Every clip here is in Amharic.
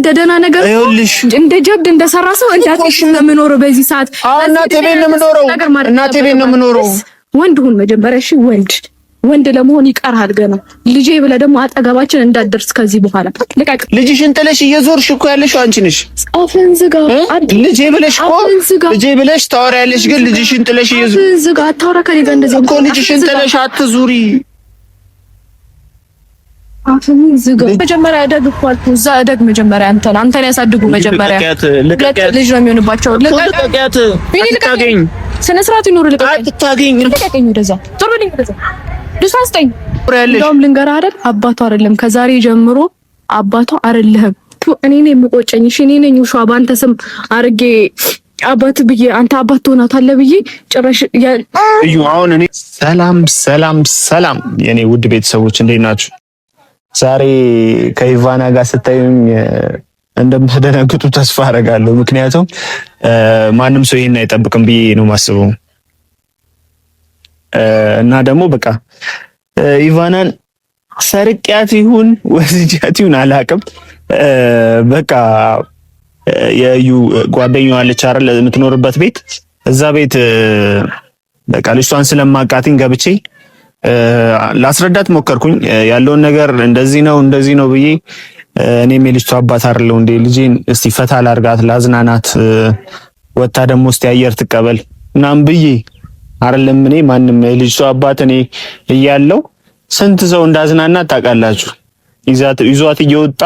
እንደ ደህና ነገር እንደ ጀብድ እንደሰራ ሰው እንዳትሽ የምኖረው በዚህ ሰዓት እናቴ ቤት ነው የምኖረው። ወንድ ሁን መጀመሪያ እሺ። ወንድ ለመሆን ይቀርሃል ገና። ልጄ ብለህ ደግሞ አጠገባችን እንዳትደርስ ከዚህ በኋላ ልቀቅ። ልጅሽን ጥለሽ እየዞርሽ እኮ ያለሽው አንቺ ነሽ። አፍህን ዝጋ። ልጄ ብለሽ ታወሪያለሽ፣ ግን ልጅሽን ጥለሽ እየዞርሽ አፍህን ዝጋ። አታወራ ከኔ ጋር እንደዚህ እኮ። ልጅሽን ጥለሽ አትዙሪ። አፍህን ዝጋ። መጀመሪያ እደግ እኮ አልኩህ። እዛ እደግ መጀመሪያ። አንተን ያሳድጉ መጀመሪያ። ልቀቂያት። ልጅ ነው የሚሆንባቸው። ልቀቂያት። አትታገኝ። ስነ ስርዓት ይኖር። አትታገኝ። ልቀቂኝ። ወደዛ ጥሩልኝ። ወደዛ ድሳስተኝ እንደውም ልንገርህ አይደል፣ አባቷ አይደለም ከዛሬ ጀምሮ አባቷ አይደለህም። እኔ ነኝ የምቆጨኝ። እሺ እኔ ነኝ ውሻ በአንተ ስም አርጌ አባት ብዬ አንተ አባት ትሆናታለህ ብዬ ጭራሽ እዩ። አሁን እኔ ሰላም የኔ ውድ ቤተሰቦች እንዴት ናችሁ? ዛሬ ከኢቫና ጋር ስታዩኝ እንደምትደነግጡ ተስፋ አደርጋለሁ። ምክንያቱም ማንም ሰው ይሄን አይጠብቅም ብዬ ነው የማስበው። እና ደግሞ በቃ ኢቫናን ሰርቂያት ይሁን ወስጃት ይሁን አላውቅም። በቃ የዩ ጓደኛዋ አለች አይደል የምትኖርበት ቤት፣ እዛ ቤት በቃ ልጅቷን ስለማቃትኝ ገብቼ ላስረዳት ሞከርኩኝ። ያለውን ነገር እንደዚህ ነው ብዬ እኔም የልጅቷ አባት አይደለሁ እንዴ፣ ልጄን እስቲ ፈታ ላርጋት፣ ላዝናናት፣ ወጣ ደግሞ እስቲ አየር ትቀበል ምናምን ብዬ አይደለም እኔ ማንም የልጅቷ አባት እኔ እያለሁ ስንት ሰው እንዳዝናናት ታውቃላችሁ። ይዟት እየወጣ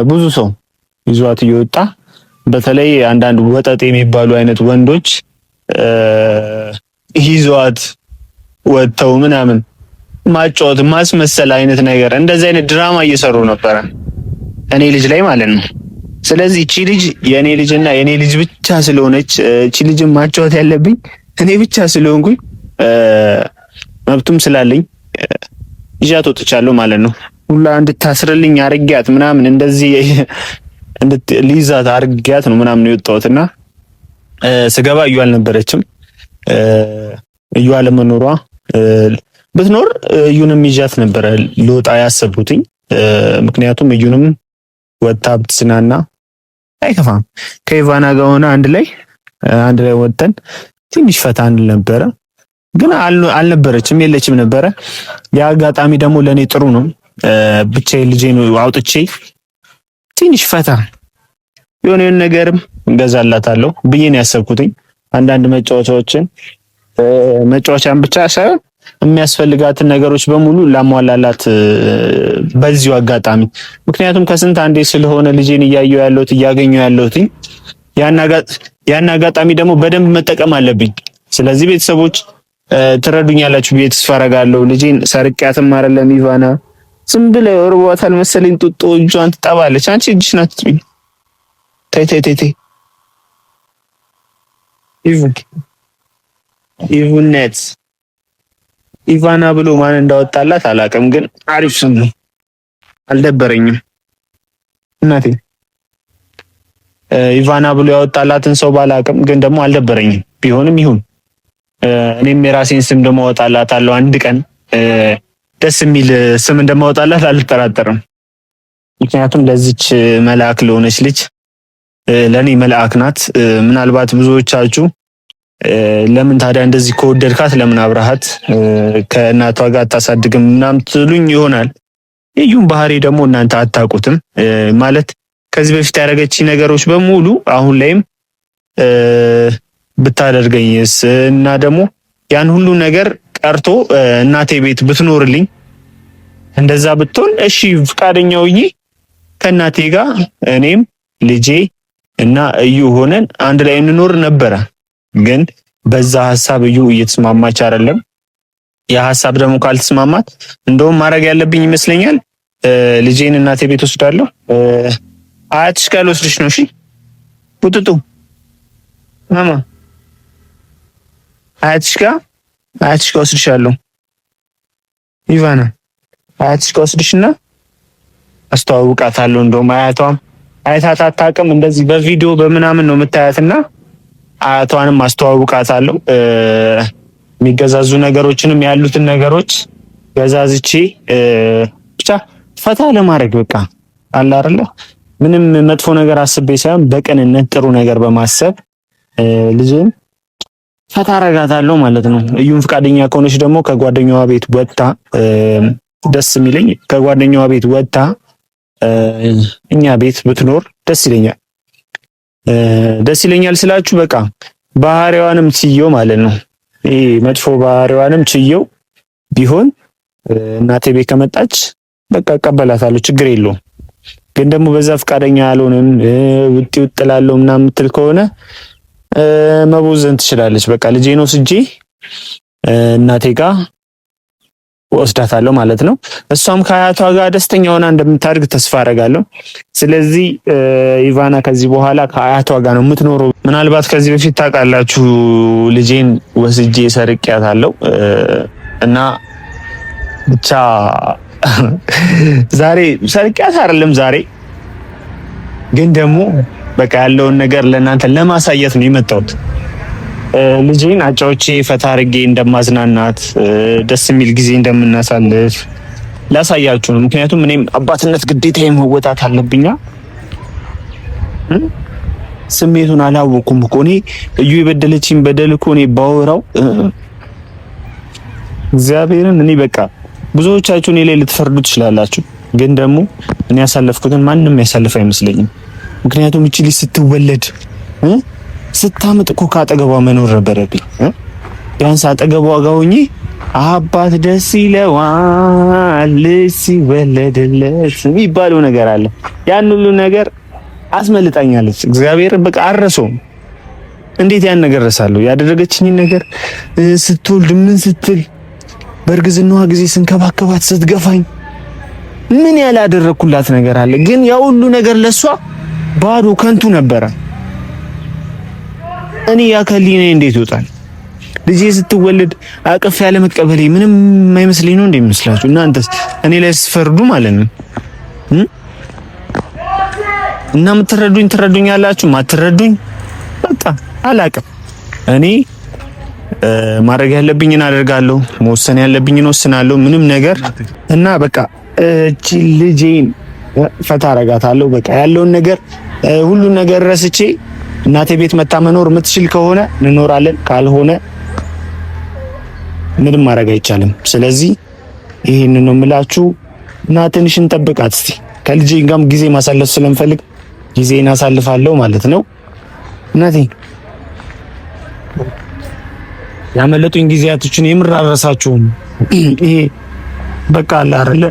ብዙ ሰው ይዟት እየወጣ በተለይ አንዳንድ ወጠጤ የሚባሉ አይነት ወንዶች ይዟት ወጥተው ምናምን ማጫወት ማስመሰል አይነት ነገር እንደዚህ አይነት ድራማ እየሰሩ ነበረ እኔ ልጅ ላይ ማለት ነው። ስለዚህ እቺ ልጅ የኔ ልጅና የኔ ልጅ ብቻ ስለሆነች እቺ ልጅን ማጫወት ያለብኝ እኔ ብቻ ስለሆንኩኝ መብቱም ስላለኝ ይዣት ወጥቻለሁ ማለት ነው። ሁላ እንድታስርልኝ አርጊያት ምናምን እንደዚህ ሊዛት አርጊያት ነው ምናምን የወጣሁትና ስገባ እዩ አልነበረችም። እዩ አለመኖሯ ብትኖር እዩንም ይዣት ነበረ ልወጣ ያሰብኩትኝ። ምክንያቱም እዩንም ወጣ ብትዝናና አይከፋም። ከኢቫና ጋር ሆነ አንድ ላይ ወጥተን ትንሽ ፈታ እንል ነበረ። ግን አልነበረችም፣ የለችም ነበረ። ያ አጋጣሚ ደግሞ ለኔ ጥሩ ነው። ብቻዬን ልጄን አውጥቼ ትንሽ ፈታ የሆነ ነገርም እንገዛላታለሁ ብዬ ነው ያሰብኩትኝ። አንዳንድ መጫወቻን ብቻ ሳይሆን የሚያስፈልጋትን ነገሮች በሙሉ ላሟላላት በዚሁ አጋጣሚ። ምክንያቱም ከስንት አንዴ ስለሆነ ልጄን እያገኘሁ ያለሁት ያን አጋጣሚ ደግሞ በደንብ መጠቀም አለብኝ። ስለዚህ ቤተሰቦች ትረዱኛላችሁ ብዬ ተስፋ አደርጋለሁ። ልጄን ሰርቂያትም አይደለም ኢቫና ዝም ብለ ወርዋታል መሰለኝ ጡጦ እጇን ትጠባለች። አንቺ እጅሽን አትጥቢ። ተይ ኢቭነት ኢቫና ብሎ ማን እንዳወጣላት አላውቅም፣ ግን አሪፍ ስም ነው። አልደበረኝም እናቴ። ኢቫና ብሎ ያወጣላትን ሰው ባላውቅም ግን ደግሞ አልደበረኝም። ቢሆንም ይሁን እኔም የራሴን ስም እንደማወጣላታለሁ አንድ ቀን ደስ የሚል ስም እንደማወጣላት አልጠራጠርም። ምክንያቱም ለዚች መልአክ ለሆነች ልጅ ለኔ መልአክ ናት። ምናልባት ብዙዎቻችሁ ለምን ታዲያ እንደዚህ ከወደድካት ለምን አብረሃት ከእናቷ ጋር አታሳድግም ምናምን ትሉኝ ይሆናል። የዩን ባህሪ ደግሞ እናንተ አታውቁትም። ማለት ከዚህ በፊት ያደረገች ነገሮች በሙሉ አሁን ላይም ብታደርገኝስ እና ደግሞ ያን ሁሉ ነገር ቀርቶ እናቴ ቤት ብትኖርልኝ እንደዛ ብትሆን እሺ ፍቃደኛ ሆኜ ከእናቴ ጋር እኔም ልጄ እና እዩ ሆነን አንድ ላይ እንኖር ነበረ። ግን በዛ ሐሳብ እዩ እየተስማማች አይደለም። ያ ሐሳብ ደግሞ ካልተስማማት እንደውም ማድረግ ያለብኝ ይመስለኛል ልጄን እናቴ ቤት ወስዳለሁ። አያትሽ ጋር ልወስድሽ ነው። እሺ ቡጥጡ ማማ አያትሽ ጋር ወስድሻለሁ። ኢቫና አያትሽ ጋር ወስድሽና አስተዋውቃታለሁ። እንደውም አያቷም አይታት አታውቅም። እንደዚህ በቪዲዮ በምናምን ነው የምታያትና አያቷንም አስተዋውቃታለሁ። የሚገዛዙ ነገሮችንም ያሉትን ነገሮች ገዛዝቼ ብቻ ፈታ ለማድረግ በቃ አለ አይደለ ምንም መጥፎ ነገር አስቤ ሳይሆን በቅንነት ጥሩ ነገር በማሰብ ልጅን ፈታ አረጋታለሁ ማለት ነው። እዩም ፍቃደኛ ከሆነች ደግሞ ከጓደኛዋ ቤት ወጣ ደስ የሚለኝ ከጓደኛዋ ቤት ወጣ እኛ ቤት ብትኖር ደስ ይለኛል። ደስ ይለኛል ስላችሁ በቃ ባህሪዋንም ችየው ማለት ነው። ይሄ መጥፎ ባህሪዋንም ችየው ቢሆን እናቴ ቤት ከመጣች በቃ እቀበላታለሁ፣ ችግር የለውም። ግን ደግሞ በዛ ፍቃደኛ ያልሆንም ውጪ ውጥላለሁ ምናምን የምትል ከሆነ መቦዘን ትችላለች። በቃ ልጄን ወስጄ እናቴ ጋር ወስዳታለሁ ማለት ነው። እሷም ከአያቷ ጋር ደስተኛ ሆና እንደምታድግ ተስፋ አደርጋለሁ። ስለዚህ ኢቫና ከዚህ በኋላ ከአያቷ ጋር ነው የምትኖረው። ምናልባት ከዚህ በፊት ታውቃላችሁ ልጄን ወስጄ ሰርቄያታለሁ እና ብቻ ዛሬ ሰርቄያት አይደለም ዛሬ ግን ደግሞ በቃ ያለውን ነገር ለእናንተ ለማሳየት ነው የመጣሁት። ልጄን አጫውቼ ፈታ አድርጌ እንደማዝናናት ደስ የሚል ጊዜ እንደምናሳልፍ ላሳያችሁ ነው። ምክንያቱም እኔም አባትነት ግዴታዬ መወጣት አለብኛ። ስሜቱን አላወኩም እኮ እኔ እዩ የበደለችኝ በደል እኮ እኔ ባወራው እግዚአብሔርን እኔ በቃ ብዙዎቻችሁ እኔ ላይ ልትፈርዱ ትችላላችሁ። ግን ደግሞ እኔ ያሳለፍኩትን ማንም ያሳልፍ አይመስለኝም። ምክንያቱም እቺ ልጅ ስትወለድ ስታምጥ እኮ ካጠገቧ መኖር ነበረብኝ። ቢያንስ አጠገቧ ጋር ሆኜ አባት ደስ ይለዋል ልጅ ሲወለድለት የሚባለው ነገር አለ። ያን ሁሉ ነገር አስመልጣኛለች። እግዚአብሔር በቃ አረሰውም። እንዴት ያን ነገር ረሳለሁ? ያደረገችኝን ነገር ስትወልድ ምን ስትል በእርግዝናዋ ጊዜ ስንከባከባት ስትገፋኝ ምን ያላደረኩላት ነገር አለ? ግን ያ ሁሉ ነገር ለሷ ባዶ ከንቱ ነበረ። እኔ ያከሊኔ እንዴት ይወጣል? ልጄ ስትወለድ አቅፍ ያለ መቀበሌ ምንም የማይመስለኝ ነው እንደሚመስላችሁ እናንተስ እኔ ላይ ስፈርዱ ማለት ነው። እና የምትረዱኝ ትረዱኛላችሁ፣ ማትረዱኝ በቃ አላቅም። እኔ ማድረግ ያለብኝን አደርጋለሁ፣ መወሰን ያለብኝን ወስናለሁ። ምንም ነገር እና በቃ እቺ ልጄን ፈታ አረጋታለሁ። በቃ ያለውን ነገር ሁሉን ነገር ረስቼ እናቴ ቤት መታ መኖር የምትችል ከሆነ እንኖራለን፣ ካልሆነ ምንም ማድረግ አይቻልም። ስለዚህ ይሄንን ነው የምላችሁ እና ትንሽ እንጠብቃት እስቲ። ከልጄ ጋርም ጊዜ ማሳለፍ ስለምፈልግ ጊዜን አሳልፋለሁ ማለት ነው። እናቴ ያመለጡኝ ጊዜያቶችን የምር አልረሳችሁም። ይሄ በቃ አለ አይደለ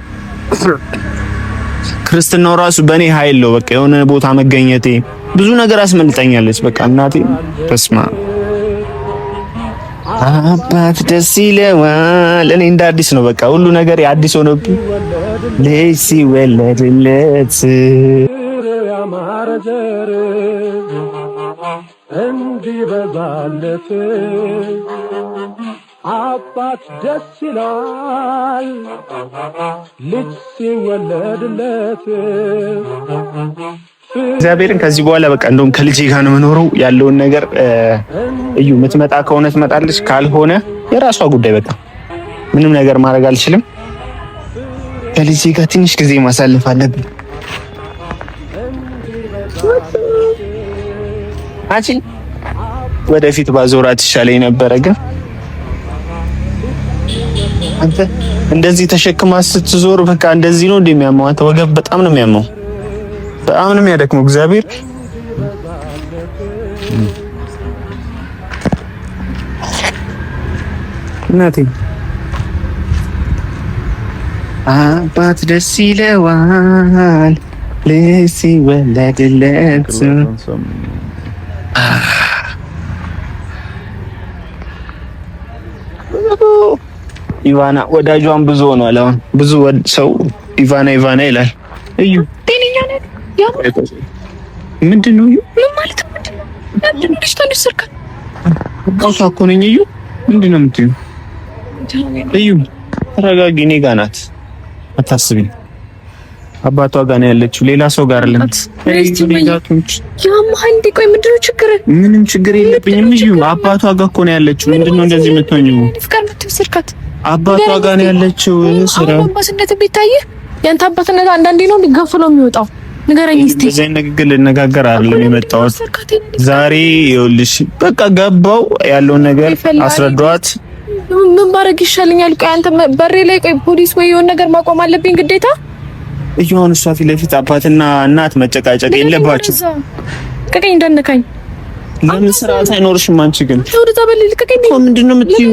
ክርስትናው ራሱ በእኔ ኃይል ነው። በቃ የሆነ ቦታ መገኘቴ ብዙ ነገር አስመልጠኛለች። በቃ እናቴ ተስማ አባት ደስ ይለዋል። እኔ እንደ አዲስ ነው በቃ ሁሉ ነገር የአዲስ ሆነብኝ። ልጅ ሲወለድለት ያማረጀር እንዲበዛለት አባት ደስ ይላል ልጅ ሲወለድለት። እግዚአብሔርን ከዚህ በኋላ በቃ እንደውም ከልጄ ጋር ነው የምኖረው። ያለውን ነገር እዩ የምትመጣ ከሆነ ትመጣለች፣ ካልሆነ የራሷ ጉዳይ። በቃ ምንም ነገር ማድረግ አልችልም። ከልጄ ጋር ትንሽ ጊዜ ማሳለፍ አለብኝ። አንቺ ወደፊት ባዞራት ይሻለኝ ነበረ፣ ግን አንተ እንደዚህ ተሸክማ ስትዞር በቃ እንደዚህ ነው እንደሚያመው። አንተ ወገብ በጣም ነው የሚያመው፣ በጣም ነው የሚያደክመው። እግዚአብሔር እናቴ አባት ደስ ይለዋል ልጅ ሲወለድለት። ኢቫና ወዳጇን ብዙ ሆኗል። አሁን ብዙ ሰው ኢቫና ኢቫና ይላል። እዩ ጤነኛ ነህ? ያው ምንድነው? እዩ ምን ማለት ነው? ምንድነው? ልጅ ተንሰርካ አውሳ እኮ ነኝ። እዩ ምንድነው የምትዩ? እዩ ተረጋጊ። እኔ ጋር ናት፣ አታስቢ። አባቷ ጋር ነው ያለችው፣ ሌላ ሰው ጋር አይደለም። ያማንዲ ቆይ ምንድነው ችግር? ምንም ችግር የለብኝም። እዩ አባቷ ጋር እኮ ነው ያለችው። ምንድነው እንደዚህ የምትሆኚው? ፍቅር ምትሰርካት አባቷ ጋር ነው ያለችው። ስራ አባትነት ቢታይ ያንተ አባትነት አንዳንዴ ነው ሊገፍ ነው የሚወጣው። ንገረኝ እስቲ። በዚህ ንግግር ልነጋገር አይደለም የመጣሁት ዛሬ። ይኸውልሽ በቃ ገባው ያለውን ነገር አስረዷት። ምን ባረግ ይሻለኛል? ቆይ አንተ በሬ ላይ ቆይ ፖሊስ ወይ የሆነ ነገር ማቆም አለብኝ ግዴታ። እየሆነ እሷ ፊት ለፊት አባትና እናት መጨቃጨቅ የለባችሁ። ከቀኝ እንደነካኝ ለምን ስርዓት አይኖርሽም? አንቺ ግን ወደ ተበልል ከቀኝ ምንድን ነው የምትይው?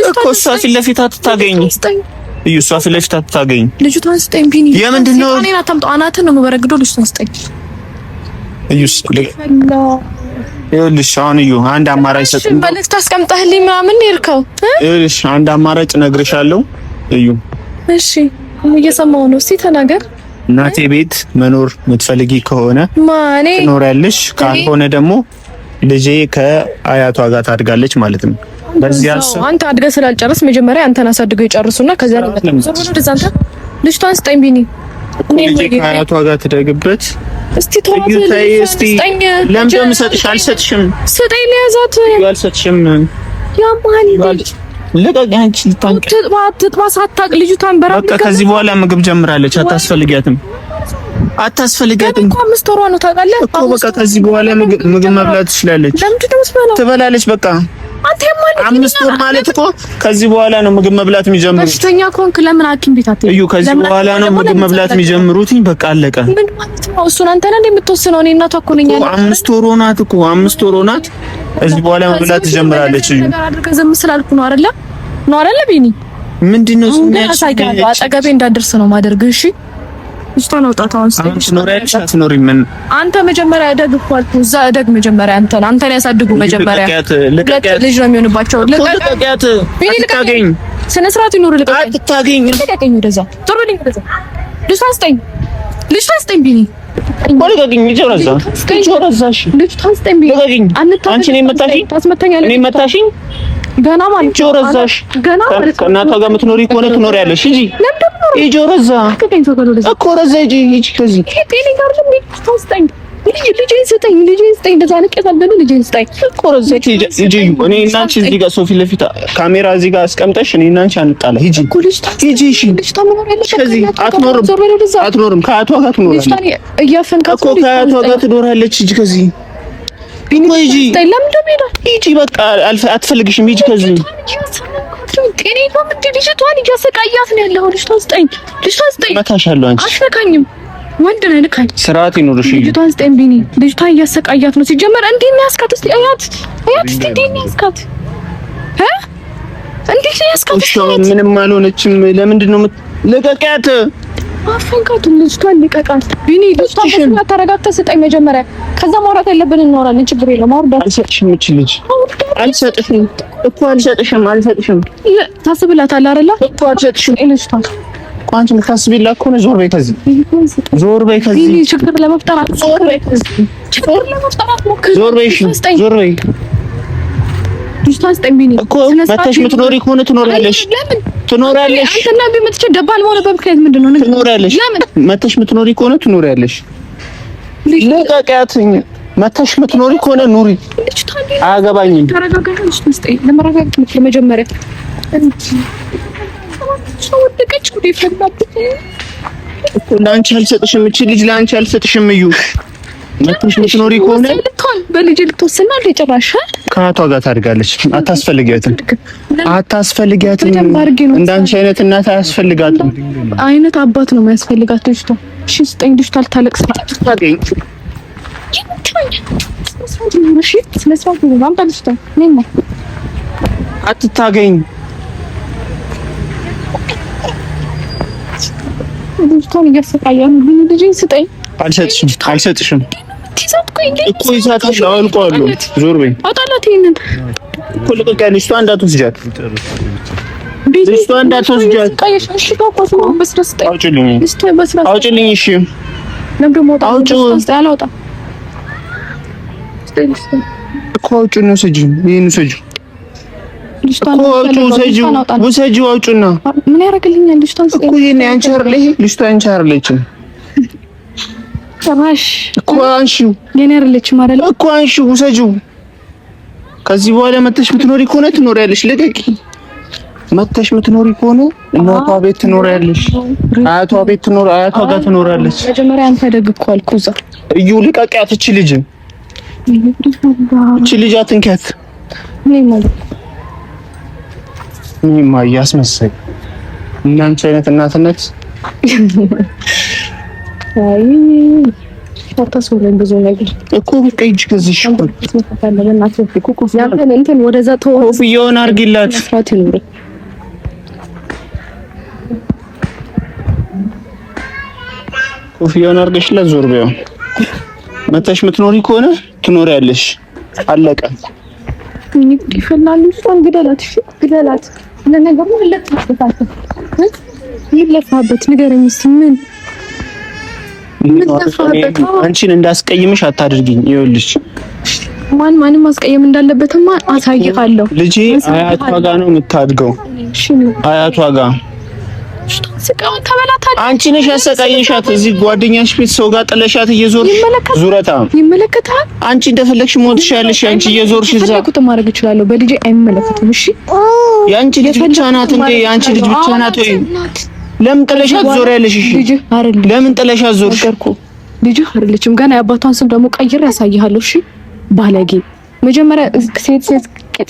እኮ እሷ ፊት ለፊት አትታገኝ። እሷ ፊት ለፊት አትታገኝ። ልጅቷን ስጠኝ ቢኒ። የምንድን ነው እኔን አታምጣው። አናትህን ነው የምበረግደው። ልጅቷን ስጠኝ። ይኸውልሽ አሁን አንድ አማራጭ ሰጥኝ። መልዕክት አስቀምጠህልኝ ምናምን ይርከው። ይኸውልሽ አንድ አማራጭ እነግርሻለሁ። እሺ እየሰማሁ ነው። እስቲ ተናገር። እናቴ ቤት መኖር የምትፈልጊ ከሆነ ማኔ ትኖሪያለሽ፣ ካልሆነ ደግሞ ልጄ ከአያቷ ጋር ታድጋለች ማለት ነው። በዚህ አሰብ አንተ አድገህ ስላልጨረስ መጀመሪያ አንተን አሳድገው ይጨርሱና ከዛ ነው አንተ ልጅቷን ስጠኝ ቢኒ። ልጄ ከአያቷ ጋር ትደግበት። እስቲ ተወው። እስቲ ለምን እንደምሰጥሽ አልሰጥሽም። ስጠኝ ለያዛት አልሰጥሽም። ያማል ልቀቅ። አንቺ ልታንቂ ሳታቅ ልጅቷን በራብ በቃ ከዚህ በኋላ ምግብ ጀምራለች። አታስፈልጊያትም እኮ 5 ወሯ ነው ታውቃለህ እኮ። በቃ ከዚህ በኋላ ምግብ መብላት ትችላለች፣ ትበላለች። በቃ አንተ የማን 5 ወር ማለት እኮ ከዚህ በኋላ ነው ምግብ መብላት የሚጀምሩት። በሽተኛ ኮንክ ለምን ሐኪም ቤት አትሄድም? ከዚህ በኋላ ነው ምግብ መብላት የሚጀምሩት። በቃ አለቀ። ምን ማለት ነው? እሱን አንተ ነህ የምትወስነው። እኔ እናቷ እኮ ነኝ። 5 ወር ሆናት እኮ 5 ወር ሆናት። እዚህ በኋላ መብላት ትጀምራለች። አድርገህ ዝም ስላልኩ ነው አይደለ ቢኒ? ምንድነው አጠገቤ እንዳደርስ ነው ማደርግህ። እሺ እሷን አውጣት። አሁን ትኖሪያለሽ አትኖሪም? አንተ መጀመሪያ እደግ እኮ አልኩህ። እዛ እደግ መጀመሪያ። አንተን ያሳድጉ መጀመሪያ። ልጅ ነው የሚሆንባቸው። ልቀቂያት። አትታገኝ። ስነ ስርዓት ይኑር። አትታገኝ። ልቀቀኝ። ወደዛ ዞር በልኝ። ወደዛ ልጅቷን ስጠኝ ቢኒ። ልቀቂኝ። ልጅቷን ስጠኝ ቢኒ። አንቺ እኔን መታሽኝ? ታስመታኛለህ? እኔን መታሽኝ? ገና ማለት ገና ማለት ከእናቷ ጋር የምትኖሪ ከሆነ ትኖሪያለሽ እንጂ ሂጂ ወደዛ እኮ ወደዛ ሂጂ ከዚህ ልጄን ስጠኝ። እንደዛ ንቄታለሁ። ልጄን ስጠኝ እኮ ወደዛ ሂጂ። እኔ እና አንቺ እዚህ ጋር ሰው ፊት ለፊት ካሜራ እዚህ ጋር አስቀምጠሽ እኔ እና አንቺ አንጣላ። ሂጂ ሂጂ። እሺ አትኖርም። ከአያቷ ጋር ትኖራለች እኮ ከአያቷ ጋር ትኖራለች። ሂጂ ከዚህ ሂጂ። በቃ አትፈልግሽም። ሂጂ ከዚህ ልጅቷን እያሰቃያት ነው ያለው። ልጅቷን ስጠኝ። እመታሻለሁ። አንቺ አትነካኝም። ወንድ ነህ ንካኝ። ስርዓት ይኑርሽ። ልጅቷን ስጠኝ ቢኒ። ልጅቷን እያሰቃያት ነው። ሲጀመር እንዴት ነው ያስካት? እስቲ አያት እስቲ እንዴት ነው ያስካት? እንዴት ነው ያስካት? ምንም አልሆነችም። ለምንድን ነው ልቀቂያት። አፈንካቱ። ልጅቷን ልቀቃት ቢኒ። ልጅቷን ተረጋግተህ ስጠኝ መጀመሪያ። ከዛ ማውራት ያለብን እናወራለን። ችግር የለውም። አልሰጥሽም። እቺ ልጅ አልሰጥሽም እኮ አልሰጥሽም። ታስብላታለህ አይደለ እኮ አልሰጥሽም። ልጅቷን አንቺ የምታስቢላት ከሆነ ዞር በይ ከዚህ። ችግር ለመፍጠር ዞር በይ። ዞር በይ። ልጅቷን ስጠኝ ቢኒ እኮ መተሽ የምትኖሪ ከሆነ ትኖሪያለሽ። አንተና ቢመጥቼ ደባል በሆነበት ምክንያት ምንድነው? ትኖሪያለሽ። መተሽ የምትኖሪ ከሆነ ትኖሪያለሽ። ልቀቂያት። መተሽ የምትኖሪ ከሆነ ኑሪ። አያገባኝም። ተረጋጋሽ። ስጠኝ ለመረጋጋት መጀመሪያ ወደቀች ወደ ፈላበት እኮ ለአንቺ አልሰጥሽም። እቺ ልጅ ለአንቺ አልሰጥሽም። እዩ መተሽ የምትኖሪ ከሆነ በልጅ ልትወስና ለጭራሽ ከአቷ ጋር ታድጋለች። አታስፈልጊያትም። እንዳንቺ አይነት እናት አያስፈልጋትም። አይነት አባት ነው የሚያስፈልጋት ልጅቷ። እሺ ስጠኝ። ልጅቷ ልታለቅስ ታገኝ። አትታገኝ። ልጅቷን እያሰቃየሁ ነው። ልጄን ስጠኝ። አልሰጥሽም እኮ ይዛታል። አልቋለሁ። ዞር በይ። አውጣላት። ይሄንን እኮ ልቀቅ። ልጅቷ እንዳትወስጃት። እሺ ተውኳት። አውጪልኝ። እሺ ለምን ሞታ አውጪው እኮ አውጪው ነው። ሰጂው ይሄን ሰጂው ውሰጂው። አውጪውና ምን ያደርግልኛል? ልጅቷን እኮ ይሄን አንቺ አይደል? ይሄ ልጅቷ አንቺ አይደለችም ጭራሽ እኮ አንሺው። የኔ አይደለችም አይደል? እኮ አንሺው፣ ውሰጂው። ከዚህ በኋላ መተሽ ብትኖሪ ከሆነ ትኖሪያለሽ። ልቀቂ። መተሽ ምትኖሪ ከሆነ እናቷ ቤት ትኖሪያለሽ፣ አያቷ ቤት አያቷ ጋር ትኖራለች። መጀመሪያ አንተ ደግኩ አልኩዛ እዩ ልቀቂያት። እቺ ልጅ አትንኪያት። እኔማ እያስመሰል እናንተ አይነት እናትነት አይ ታታሶረን ብዙ ነገር እኮ በቃ እጅ ከዚህ እንትን ወደዛ ኮፍያውን አድርጊላት። ኮፍያውን አድርገሽላት ዞር በይው። መተሽ ምትኖሪ ከሆነ ትኖሪያለሽ። አለቀ። ይፈላል እሷን ግደላት። ለነገሩ ይለፋበት ንገረኝ እስኪ ምን አንቺን እንዳስቀይምሽ አታድርጊኝ። ይኸውልሽ ማንም ማስቀየም እንዳለበትማ አሳይሃለሁ። ልጄ አያቷ ጋር ነው የምታድገው። አያቷ ጋር ስቃውን ተበላታለች። አንቺ ነሽ ያሰቃየሻት። እዚህ ጓደኛሽ ቤት ሰው ጋር ጥለሻት እየዞርሽ ዙረታ ይመለከታል። አንቺ እንደፈለግሽ ሞት ትሻለሽ። አንቺ እየዞርሽ እዛ ፈለኩት ማድረግ እችላለሁ። በልጄ አይመለከትም። እሺ ያንቺ ልጅ ብቻ ናት እንዴ? ያንቺ ልጅ ብቻ ናት ወይ? ለምን ጥለሻት ዞሪያለሽ? እሺ ልጅ አይደለም። ለምን ጥለሻት ዞርሽ? ልጅ አይደለችም። ገና የአባቷን ስም ደግሞ ቀይሬ ያሳይሃለሁ። እሺ ባለጌ መጀመሪያ ሴት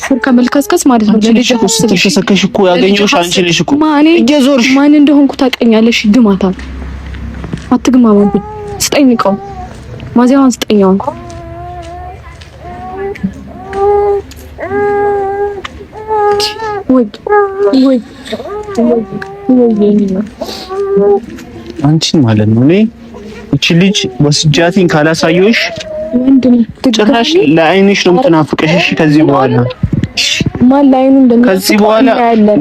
ስር ከመልከስከስ ማለት ነው። ልጅ ስትሸከሽ እኮ ያገኘሁሽ አንቺ ነሽ እኮ እየዞርሽ ማን እንደሆንኩ ታውቀኛለሽ። ግማታ አትግማማብኝ። ስጠኝ እቃው ማዚያውን ስጠኛውን ወይ አንቺን ማለት ነው። እኔ እቺ ልጅ ወስጃቲን ካላሳየሁሽ ጭራሽ ለአይንሽ ነው የምትናፍቅሽ። እሺ ከዚህ በኋላ ማን ላይኑ ከዚህ በኋላ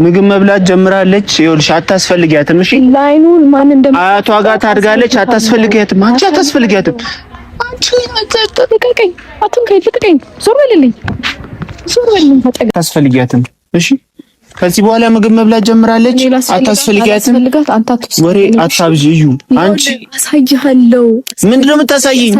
ምግብ መብላት ጀምራለች። ይኸውልሽ አታስፈልጊያትም። እሺ ላይኑ ማን አያቷ ጋር ታድጋለች። አታስፈልጊያትም። አንቺ አታስፈልጊያትም። አንቺ አትልቀቀኝ፣ ልቀቀኝ። ዞር በልልኝ። አታስፈልጊያትም። እሺ ከዚህ በኋላ ምግብ መብላት ጀምራለች። አታስፈልጊያትም። ወሬ አታብዢ። እዩ አንቺ አሳይሃለሁ። ምንድነው የምታሳይኝ?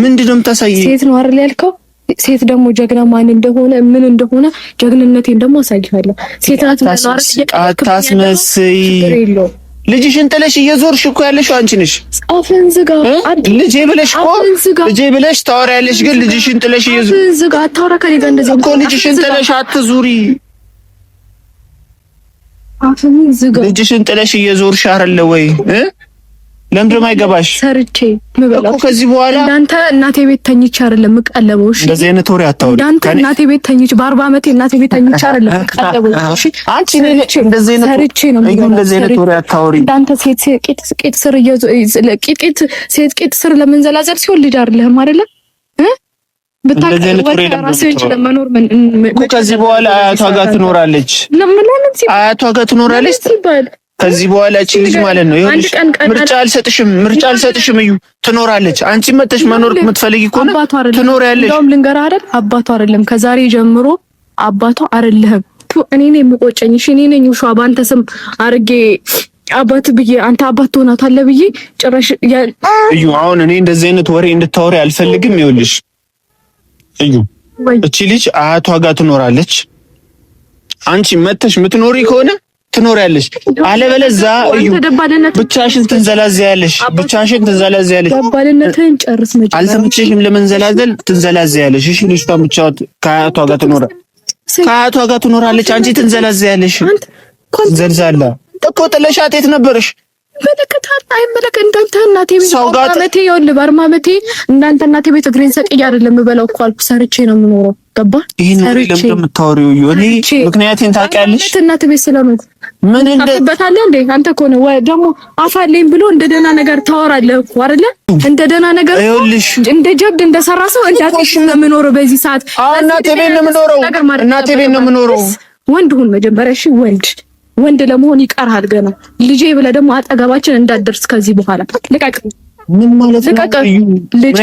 ምንድነው የምታሳይኝ? ሴት ነው አይደል ያልከው? ሴት ደግሞ ጀግና ማን እንደሆነ ምን እንደሆነ ጀግንነቴን ደግሞ አሳይሃለሁ። ሴት ናት ማለት ነው። አታስመስይ። ልጅሽን ጥለሽ እየዞርሽ እኮ ያለሽው አንቺ ነሽ። አፍን ዝጋ። ልጄ ብለሽ እኮ ልጄ ብለሽ ታወሪያለሽ፣ ግን ልጅሽን ጥለሽ እየዞርሽ አፍን ዝጋ። አታወራ ከኔ ጋር እንደዚህ እኮ ልጅሽን ጥለሽ አትዙሪ። አፍን ዝጋ። ልጅሽን ጥለሽ እየዞርሽ አይደለ ወይ? ለምንድን ነው የማይገባሽ? ሰርቼ ምበላው እኮ ከዚህ በኋላ እንዳንተ እናቴ ቤት ተኝቼ አይደለም የምቀለበው። እሺ እንደዚህ አይነት ወሬ አታውሪ። እንዳንተ እናቴ ቤት ተኝቼ በ40 ዓመቴ እናቴ ቤት ተኝቼ አይደለም የምቀለበው። እሺ አንቺ እንደዚህ አይነት ሰርቼ ነው የምበላው። እንደዚህ አይነት ወሬ አታውሪ። እንዳንተ ሴት ቄጥ ስር ቄጥ ስር ለመንዘላዘል ሲሆን ልጅ አይደለህም አይደለ? ለመኖር ከዚህ በኋላ አያቷ ጋር ትኖራለች። አያቷ ጋር ትኖራለች። ከዚህ በኋላ እቺ ልጅ ማለት ነው ይኸውልሽ፣ ምርጫ አልሰጥሽም። እዩ ትኖራለች። አንቺ መተሽ መኖር የምትፈልጊ ከሆነ ትኖሪያለሽ። እንደውም ልንገርህ አይደል አባቷ አይደለም፣ ከዛሬ ጀምሮ አባቷ አይደለህም። እኔ ነኝ የምቆጨኝ። እሺ እኔ ነኝ ውሻ ባንተ ስም አርጌ አባት ብዬ አንተ አባት ትሆናታለህ ብዬ ጭራሽ እዩ። አሁን እኔ እንደዚህ አይነት ወሬ እንድታወሪ አልፈልግም። ይኸውልሽ እዩ፣ እቺ ልጅ አያቷ ጋር ትኖራለች። አንቺ መተሽ የምትኖሪ ከሆነ ትኖሪያለሽ። አለበለዚያ እዩ ብቻሽን ትንዘላዘያለሽ። ደባልነትህን ጨርስ። መቼም አልተመቸሽም ለመንዘላዘል ትንዘላዘያለሽ። እሺ ልጅቷ ብቻዋን ከአያቷ ጋር ትኖራለች። አንቺ ትንዘላዘያለሽ። ዘልዛላ እኮ ጥለሻት የት ነበርሽ? መለከታት አይመለከት እንዳንተ እናቴ ቤት አመቴ ይኸውልህ በአርማመቴ እንዳንተ እናቴ ቤት እግሬን ሰቅዬ አይደለም የምበላው እኮ አልኩ። ሰርቼ ነው የምኖረው። ገባ? ይሄን ለምን የምታወሪው? እኔ ምክንያቴን ታውቂያለሽ። እናቴ ቤት ስለኖርኩ ምን እንደበታለህ እንዴ አንተ እኮ ነው ደግሞ አፋለኝ ብሎ እንደ ደህና ነገር ታወራለህ እኮ አይደለ? እንደ ደህና ነገር ይኸውልሽ እንደ ጀብድ እንደሰራ ሰው እንዳትሽ ነው የምኖረው በዚህ ሰዓት። እናቴ ቤት ነው የምኖረው። ወንድ ሁን መጀመሪያ እሺ። ወንድ ለመሆን ይቀርሃል ገና። ልጄ ብለህ ደግሞ አጠገባችን እንዳትደርስ ከዚህ በኋላ ልቀቅ። ምን ማለት ነው? ልጅ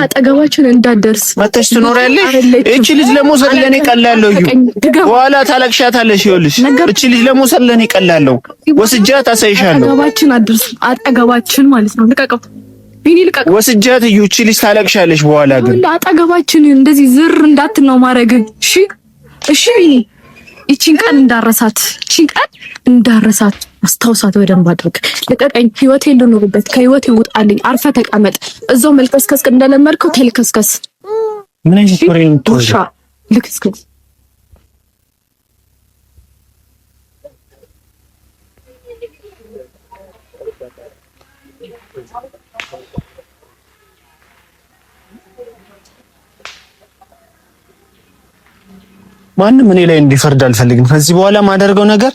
አጠገባችን እንዳትደርስ መተሽ ትኖሪያለሽ። እቺ ልጅ ለመውሰድ ለኔ ቀላለሁ። በኋላ ታለቅሻታለሽ። ይኸውልሽ እቺ ልጅ ለመውሰድ ለኔ ቀላለሁ። ወስጃት አሳይሻለሁ። አጠገባችን አድርስ። አጠገባችን ማለት ነው። ልቀቀው ቢኒ ልቀቅ። ወስጃት እዩ። እቺ ልጅ ታለቅሻለሽ። በኋላ ግን አጠገባችን እንደዚህ ዝር እንዳትነው ማድረግ። እሺ ቢኒ ይቺን ቀን እንዳረሳት አስታውሳት በደንብ አድርግ። ልቀቀኝ፣ ህይወቴን ልኖርበት፣ ከህይወቴ ውጣልኝ፣ አርፈ ተቀመጥ። እዛው መልከስከስ እንደለመድከው ተልከስከስ። ምን አይነት ወሬ ነው ውሻ ልክስክስ። ማንም እኔ ላይ እንዲፈርድ አልፈልግም። ከዚህ በኋላ ማደርገው ነገር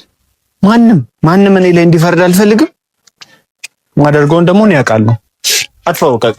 ማንም እኔ ላይ እንዲፈርድ አልፈልግም። ማደርገውን ደግሞ ነው ያውቃለሁ። አጥፋው በቃ